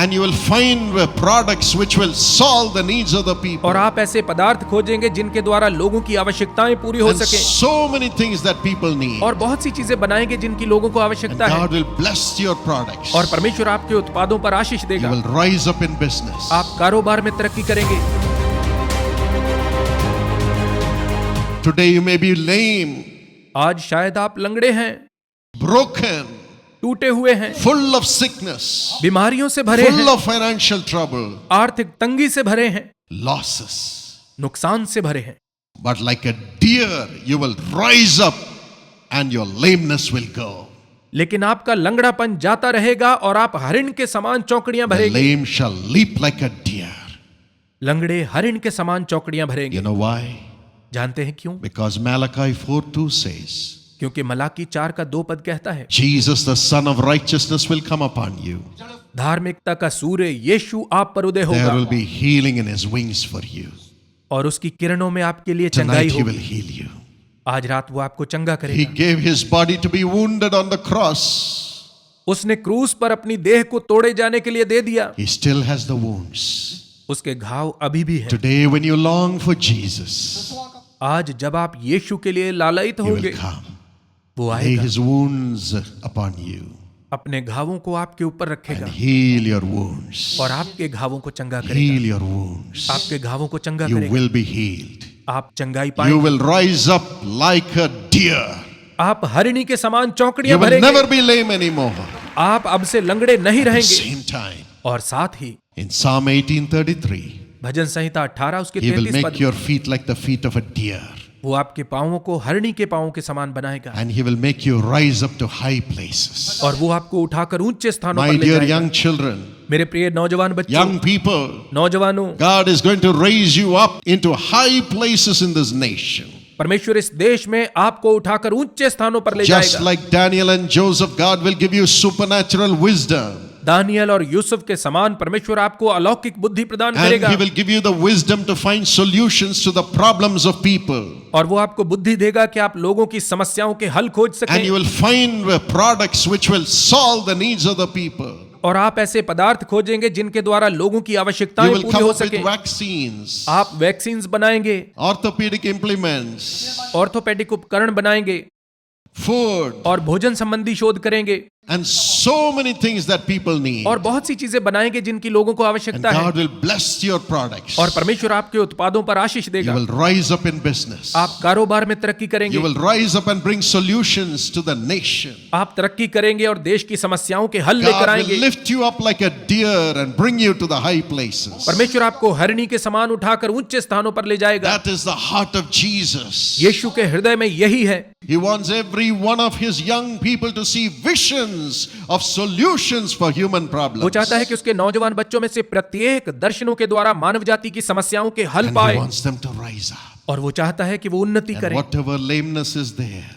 And you will find products which will solve the needs of the people. और आप ऐसे पदार्थ खोजेंगे जिनके द्वारा लोगों की आवश्यकताएं पूरी हो And सके। so many things that people need. और बहुत सी चीजें बनाएंगे जिनकी लोगों को And आवश्यकता है। God will bless your products. और परमेश्वर आपके उत्पादों पर आशीष You देगा। will rise up in business. आप कारोबार में तरक्की करेंगे। Today you may be lame, आज शायद आप लंगड़े हैं, broken, टूटे हुए हैं, full of sickness, बीमारियों से भरे full हैं, of financial trouble, आर्थिक तंगी से भरे हैं, losses. नुकसान से भरे हैं। But like a deer, you will rise up and your lameness will go. लेकिन आपका लंगड़ापन जाता रहेगा और आप हरिण के समान चौकड़ियां The भरेंगे। lame shall leap like a deer. लंगड़े हरिण के समान चौकड़ियां भरेंगे। You know why? जानते हैं क्यों? Because Malachi 4:2 says, क्योंकि मलाकी 4 का 2 पद कहता है, Jesus the Son of Righteousness will come upon you. धार्मिकता का सूर्य यीशु आप पर उदय There होगा will be healing in his wings for you. और उसकी किरणों में आपके लिए चंगाई Tonight he will होगी। heal you. आज रात वो आपको चंगा He करेगा। gave his body to be wounded on the cross. उसने क्रूस पर अपनी देह को तोड़े जाने के लिए दे दिया। He still has the wounds. उसके घाव अभी भी हैं। Today when you long for Jesus, आज जब आप यीशु के लिए लालायित he होंगे, will come. वो Lay आएगा, his wounds upon you अपने घावों को आपके ऊपर रखेगा and heal your wounds. और आपके घावों को चंगा Heal करेगा। your wounds. आपके घावों को चंगा You करेगा। will be healed. आप चंगाई You पाएंगे। will rise up like a deer. आप हरिणी के समान You चौकड़ियां will भरेंगे। never be lame anymore. आप अब से लंगड़े नहीं At the रहेंगे। same time, और साथ ही in Psalm 18:33, भजन संहिता 18 उसके he will 33 make पद, your feet like the feet of a deer. वो आपके पांवों को हरिणी के पांवों के समान बनाएगा And he will make you rise up to high places. और वो आपको उठाकर ऊंचे स्थानों My पर ले dear जाएगा। young children, मेरे प्रिय नौजवान बच्चों, young people, नौजवानों, God is going to raise you up into high places in this nation. परमेश्वर इस देश में आपको उठाकर ऊंचे स्थानों पर ले Just जाएगा। like Daniel and Joseph, God will give you supernatural wisdom. Daniel और यूसुफ के समान परमेश्वर आपको अलौकिक बुद्धि प्रदान And करेगा he will give you the wisdom to find solutions to the problems of people. और वो आपको बुद्धि देगा कि आप लोगों की समस्याओं के हल खोज And you सकें will find products which will solve the needs of the people. और आप ऐसे पदार्थ खोजेंगे जिनके द्वारा लोगों की You आवश्यकताएं will पूरी come हो up with सके। vaccines, आप वैक्सीन्स बनाएंगे, orthopedic implements, ऑर्थोपेडिक उपकरण बनाएंगे food, और भोजन संबंधी शोध करेंगे and so many things that people need. और बहुत सी चीजें बनाएंगे जिनकी लोगों को And आवश्यकता है God will bless your products. और परमेश्वर आपके उत्पादों पर आशीष You देगा। will rise up in business. आप कारोबार में तरक्की करेंगे, You will rise up and bring solutions to the nation. आप तरक्की करेंगे और देश की समस्याओं के हल लेकर God will आएंगे। lift you up like a deer and bring you to the high places. परमेश्वर आपको हरिणी के समान उठाकर ऊंचे स्थानों पर ले जाएगा। That is the heart of Jesus. यीशु के हृदय में यही है। He wants every one of his young people to see visions of solutions for human वो problems. चाहता है कि उसके नौजवान बच्चों में से प्रत्येक दर्शनों के द्वारा मानव जाति की समस्याओं के हल And he पाए wants them to rise up. और वो चाहता है कि वो उन्नति And करें। whatever lameness is there,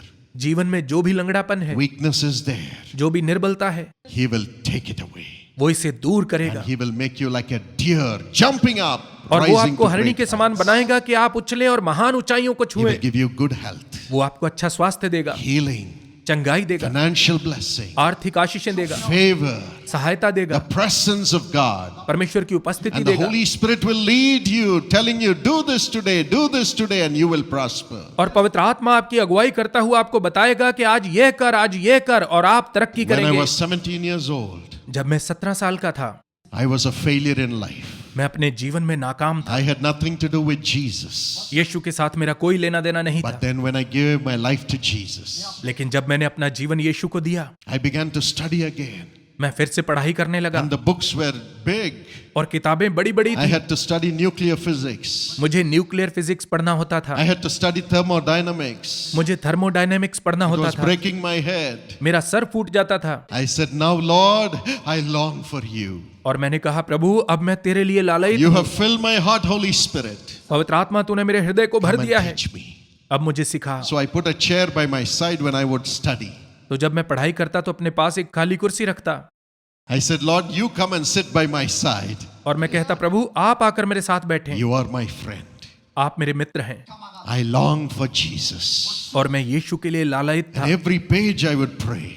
जीवन में जो भी लंगड़ापन है, weakness is there, जो भी निर्बलता है, he will take it away. वो इसे दूर करेगा And he will make you like a deer jumping up, और वो rising आपको to हरिणी great के समान heights. बनाएगा कि आप उछलें और महान ऊंचाइयों को He will छुएं। give you good health, वो आपको अच्छा स्वास्थ्य देगा, healing, चंगाई देगा, financial blessing, आर्थिक आशीषें देगा, favor, सहायता the देगा, presence of God. परमेश्वर की उपस्थिति And the देगा Holy Spirit will lead you, telling you, do this today, and you will prosper. और पवित्र आत्मा आपकी अगुवाई करता हुआ आपको बताएगा कि आज ये कर और आप तरक्की When I करेंगे। was 17 years old, जब मैं 17 साल का था, I was a failure in life. मैं अपने जीवन में नाकाम था। I had nothing to do with Jesus. यीशु के साथ मेरा कोई लेना देना नहीं But था, then when I gave my life to Jesus, लेकिन जब मैंने अपना जीवन यीशु को दिया, I began to study again. मैं फिर से पढ़ाई करने लगा And the books were big. और किताबें बड़ी बड़ी I थी। had to study nuclear physics. मुझे न्यूक्लियर फिजिक्स पढ़ना होता था, I had to study thermodynamics. मुझे थर्मोडायनेमिक्स पढ़ना It होता was था, breaking my head. मेरा सर फूट जाता था। I said, now Lord, I long for you. और मैंने कहा, प्रभु अब मैं तेरे लिए लालयित You हूं। have filled my heart, Holy Spirit. पवित्र आत्मा तूने मेरे हृदय को भर Come and दिया है, teach me. अब मुझे सिखा। So I put a chair by my side when I would study. तो जब मैं पढ़ाई करता तो अपने पास एक खाली कुर्सी रखता I said, Lord, you come and sit by my side. और मैं कहता, प्रभु आप आकर मेरे साथ बैठें, You are my friend. आप मेरे मित्र हैं। I long for Jesus. और मैं यीशु के लिए लालयित था And every page I would pray,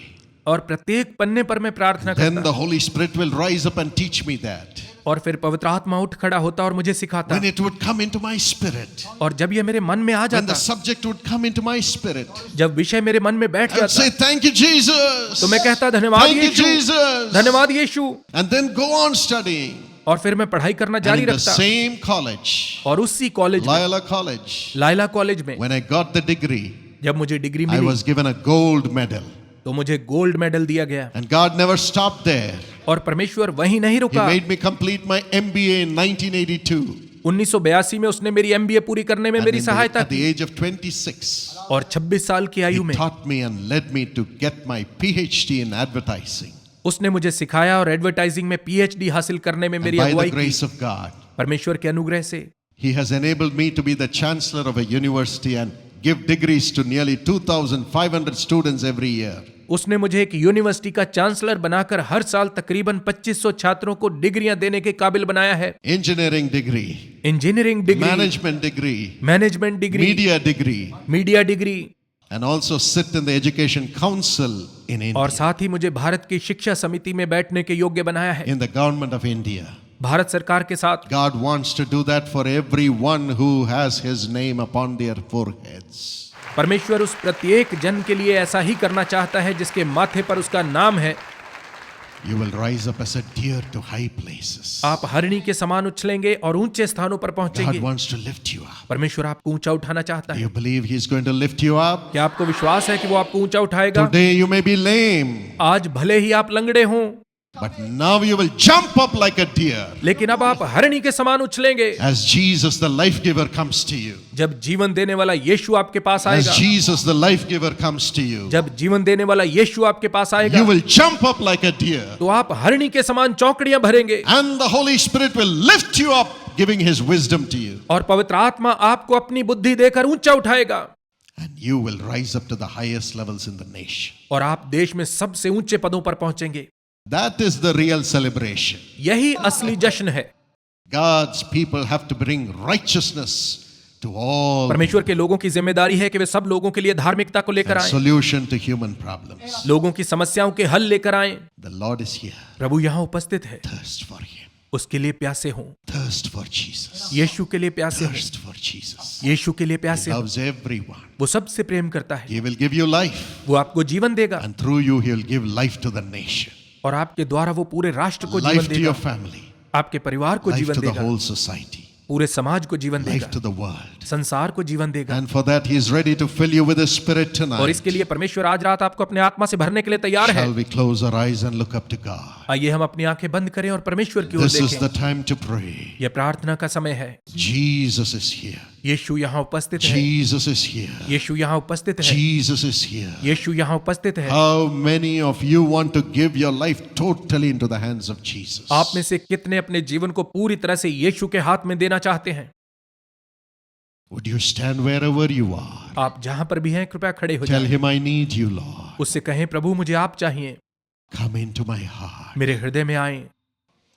और प्रत्येक पन्ने पर मैं प्रार्थना Then करता। the Holy Spirit will rise up and teach me that. और फिर पवित्र आत्मा उठ खड़ा होता और मुझे सिखाता। When it would come into my spirit, और जब ये मेरे मन में आ when जाता, the subject would come into my spirit, जब विषय मेरे मन में बैठ I would जाता, say, "Thank you, Jesus." तो मैं कहता धन्यवाद Thank you, यीशु, Jesus. धन्यवाद यीशु, And then go on studying. और फिर मैं पढ़ाई करना And जारी in the रखता। same college, और उसी कॉलेज में, Loyola College, लायला कॉलेज में, when I got the degree, जब मुझे डिग्री I मिली was given a gold medal. तो मुझे गोल्ड मेडल दिया गया। And God never stopped there. और परमेश्वर वहीं नहीं He रुका। made me complete my MBA in 1982. 1982 में उसने मेरी MBA पूरी करने में And मेरी at सहायता the की। age of 26, और 26 साल की He आयु में taught me and led me to get my PhD in advertising. उसने मुझे सिखाया और एडवर्टाइजिंग में PhD हासिल करने में And मेरी by the अगुवाई की। grace of God, परमेश्वर के अनुग्रह से He has enabled me to be the chancellor of a university and give degrees to nearly 2,500 students every year. उसने मुझे एक यूनिवर्सिटी का चांसलर बनाकर हर साल तकरीबन 2500 छात्रों को डिग्रियां देने के काबिल बनाया है। Engineering degree, engineering degree, management degree, management degree, media degree, media degree, and also sit in the Education Council in India, और साथ ही मुझे भारत की शिक्षा समिति में बैठने के योग्य बनाया है। in the government of India. Bharat सरकार के साथ God wants to do that for everyone who has His name upon their foreheads. परमेश्वर उस प्रत्येक जन के लिए ऐसा ही करना चाहता है जिसके माथे पर उसका नाम है। You will rise up as a deer to high places. आप हरिणी के समान उछलेंगे और ऊंचे स्थानों पर God पहुंचेंगे। wants to lift you up. परमेश्वर आपको ऊंचा उठाना चाहता Do है। you believe He's going to lift you up? क्या आपको विश्वास है कि वो आपको ऊंचा उठाएगा? Today you may be lame, आज भले ही आप लंगड़े हों, but now you will jump up like a deer लेकिन अब आप हरिणी के समान उछलेंगे। as Jesus the life giver comes to you. जब जीवन देने वाला यीशु आपके पास As आएगा, Jesus the life giver comes to you, जब जीवन देने वाला यीशु आपके पास आएगा, you will jump up like a deer, तो आप हरिणी के समान चौकड़ियां भरेंगे and the Holy Spirit will lift you up, giving His wisdom to you, और पवित्र आत्मा आपको अपनी बुद्धि देकर ऊंचा उठाएगा and you will rise up to the highest levels in the nation. और आप देश में सबसे ऊंचे पदों पर पहुंचेंगे। That is the real celebration. यही असली जश्न है। God's people have to bring righteousness to all, परमेश्वर के लोगों की जिम्मेदारी है कि वे सब लोगों के लिए धार्मिकता को लेकर and आएं, solution to human problems. लोगों की समस्याओं के हल लेकर आएं। The Lord is here. प्रभु यहाँ उपस्थित है। Thirst for Him. उसके लिए प्यासे हों, Thirst for Jesus. यीशु के लिए प्यासे हों, Thirst for Jesus. यीशु के लिए He प्यासे हों। loves everyone. वो सबसे प्रेम करता है। He will give you life, वो आपको जीवन देगा and through you He will give life to the nation, और आपके द्वारा वो पूरे राष्ट्र को जीवन life to देगा, your family, आपके परिवार को life जीवन to the देगा, whole society, पूरे समाज को जीवन life देगा, to the world. संसार को जीवन देगा। And for that He is ready to fill you with His Spirit और tonight. इसके लिए परमेश्वर आज रात आपको अपने आत्मा से भरने के लिए तैयार है। Shall we close our eyes and look up to God? आइए हम अपनी आंखें बंद करें और परमेश्वर की ओर This is देखें। the time to pray. यह प्रार्थना का समय है। Jesus is here. यीशु यहाँ उपस्थित है। Jesus is here. यीशु यहाँ उपस्थित है। Jesus is here. यीशु यहाँ उपस्थित है। How many of you want to give your life totally into the hands of Jesus? आप में से कितने अपने जीवन को पूरी तरह से यीशु के हाथ में देना चाहते हैं? Would you stand wherever you are? आप जहां पर भी हैं कृपया खड़े हो Tell जाएं। Him, I need you, Lord. उससे कहें प्रभु मुझे आप चाहिए, Come into my heart. मेरे हृदय में आए।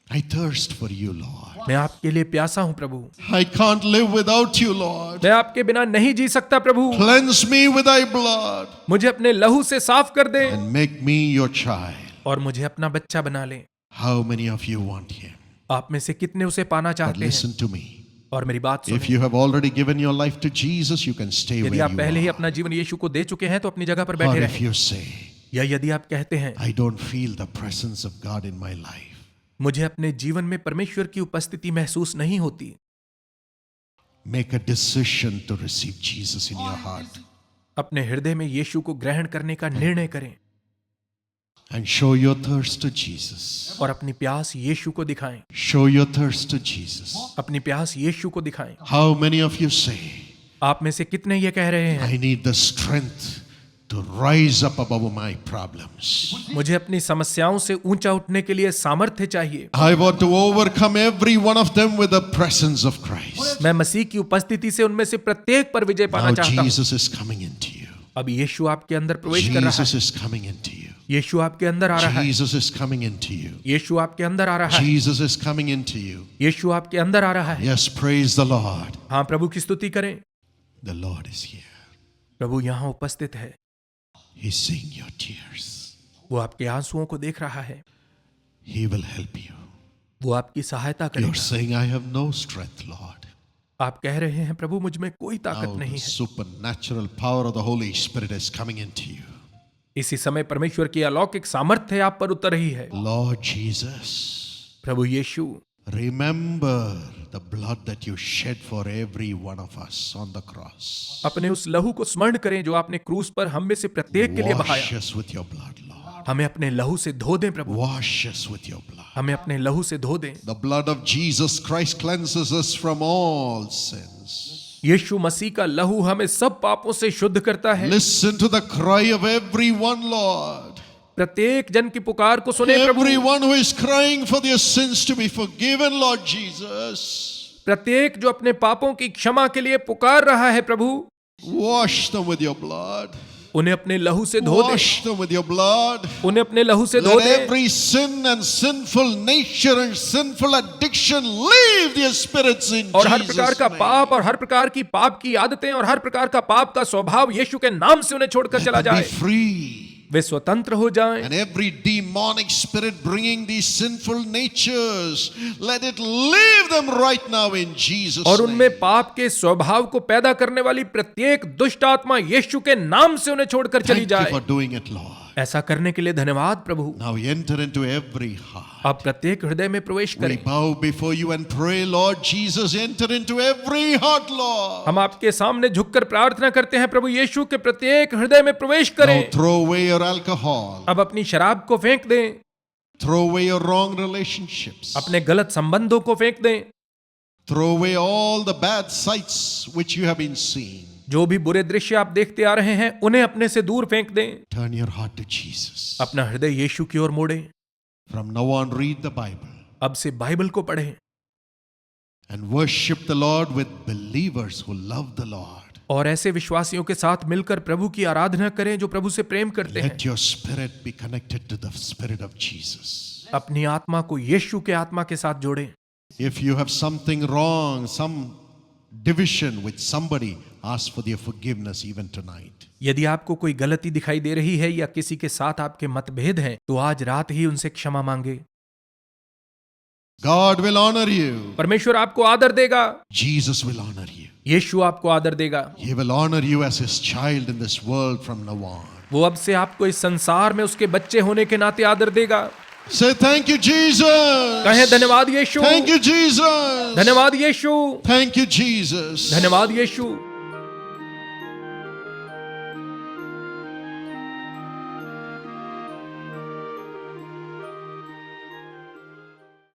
I thirst for you, Lord. मैं आपके लिए प्यासा हूं प्रभु, I can't live without you, Lord. मैं आपके बिना नहीं जी सकता प्रभु। Cleanse me with thy blood मुझे अपने लहू से साफ कर दे and make me your child. और मुझे अपना बच्चा बना ले। How many of you want Him? आप में से कितने उसे पाना But चाहते हैं? listen to me. और मेरी बात If सुनिए, you have already given your life to Jesus, you can stay यदि where आप you पहले ही are. अपना जीवन यीशु को दे चुके हैं तो अपनी जगह पर Or बैठे if रहें। you say, या यदि आप कहते हैं I don't feel the presence of God in my life, मुझे अपने जीवन में परमेश्वर की उपस्थिति महसूस नहीं होती, make a decision to receive Jesus in your heart अपने हृदय में यीशु को ग्रहण करने का निर्णय करें and show your thirst to Jesus. और अपनी प्यास यीशु को दिखाएं। Show your thirst to Jesus. अपनी प्यास यीशु को दिखाएं। How many of you say, आप में से कितने ये कह रहे हैं I need the strength to rise up above my problems. मुझे अपनी समस्याओं से ऊंचा उठने के लिए सामर्थ्य चाहिए, I want to overcome every one of them with the presence of Christ. मैं मसीह की उपस्थिति से उनमें से प्रत्येक पर विजय पाना Now चाहता हूं। Jesus is coming into you. अब यीशु आपके अंदर प्रवेश कर रहा Jesus है, is coming into you. यीशु आपके अंदर आ रहा है, Jesus is coming into you. यीशु आपके अंदर आ रहा है, Jesus is coming into you. यीशु आपके अंदर आ रहा है। Yes, praise the Lord. हाँ, प्रभु की स्तुति करें। The Lord is here. प्रभु यहाँ उपस्थित है, He's seeing your tears. वो आपके आंसुओं को देख रहा है, He will help you. वो आपकी सहायता You're करेगा। saying, I have no strength, Lord. आप कह रहे हैं प्रभु मुझ में कोई ताकत Now नहीं the है। supernatural power of the Holy Spirit is coming into you. इसी समय परमेश्वर की अलौकिक सामर्थ्य आप पर उतर रही है। Lord Jesus, Prabhu Yeshu, remember the blood that you shed for every one of us on the cross. अपने उस लहू को स्मरण करें जो आपने क्रूस पर हम में से प्रत्येक के लिए Wash बहाया। us with your blood, Lord. हमें अपने लहू से धो दें प्रभु, Wash us with your blood. हमें अपने लहू से धो दें। The blood of Jesus Christ cleanses us from all sins. यीशु मसीह का लहू हमें सब पापों से शुद्ध करता है। Listen to the cry of everyone, Lord. प्रत्येक जन की पुकार को सुने प्रभु। Everyone who is crying for their sins to be forgiven, Lord Jesus. प्रत्येक जो अपने पापों की क्षमा के लिए पुकार रहा है प्रभु, Wash them with your blood. उन्हें अपने लहू से धो दे, Wash them with your blood. उन्हें अपने लहू से धो Let they. every sin and sinful nature and sinful addiction leave their spirits in और हर प्रकार Jesus' का name. पाप और हर प्रकार की पाप की आदतें और हर प्रकार का पाप का स्वभाव यीशु के नाम से उन्हें छोड़कर Let चला them जाए। be free. वे स्वतंत्र हो जाएं। And every demonic spirit bringing these sinful natures, let it leave them right now in Jesus' और उनमें name. पाप के स्वभाव को पैदा करने वाली प्रत्येक दुष्ट आत्मा यीशु के नाम से उन्हें छोड़कर चली Thank you जाए। for doing it, Lord. ऐसा करने के लिए धन्यवाद प्रभु। Now enter into every heart. आप प्रत्येक हृदय में प्रवेश We करें। bow before you and pray, Lord Jesus, enter into every heart, Lord. हम आपके सामने झुककर प्रार्थना करते हैं प्रभु यीशु के प्रत्येक हृदय में प्रवेश करें। Now throw away your alcohol. अब अपनी शराब को फेंक दें, Throw away your wrong relationships. अपने गलत संबंधों को फेंक दें, Throw away all the bad sights which you have been seeing. जो भी बुरे दृश्य आप देखते आ रहे हैं उन्हें अपने से दूर फेंक दें। Turn your heart to Jesus. अपना हृदय यीशु की ओर मोड़ें। From now on, read the Bible अब से बाइबल को पढ़ें and worship the Lord with believers who love the Lord. और ऐसे विश्वासियों के साथ मिलकर प्रभु की आराधना करें जो प्रभु से प्रेम करते हैं। Let your spirit be connected to the spirit of Jesus. अपनी आत्मा को यीशु के आत्मा के साथ जोड़ें। If you have something wrong, some division with somebody, ask for their forgiveness even tonight. यदि आपको कोई गलती दिखाई दे रही है या किसी के साथ आपके मतभेद हैं, तो आज रात ही उनसे क्षमा मांगे। God will honor you. परमेश्वर आपको आदर देगा। Jesus will honor you. यीशु आपको आदर देगा। He will honor you as his child in this world from now on. वो अब से आपको इस संसार में उसके बच्चे होने के नाते आदर देगा। Say thank you, Jesus. कहें धन्यवाद यीशु, Thank you, Jesus. धन्यवाद यीशु, Thank you, Jesus. धन्यवाद यीशु।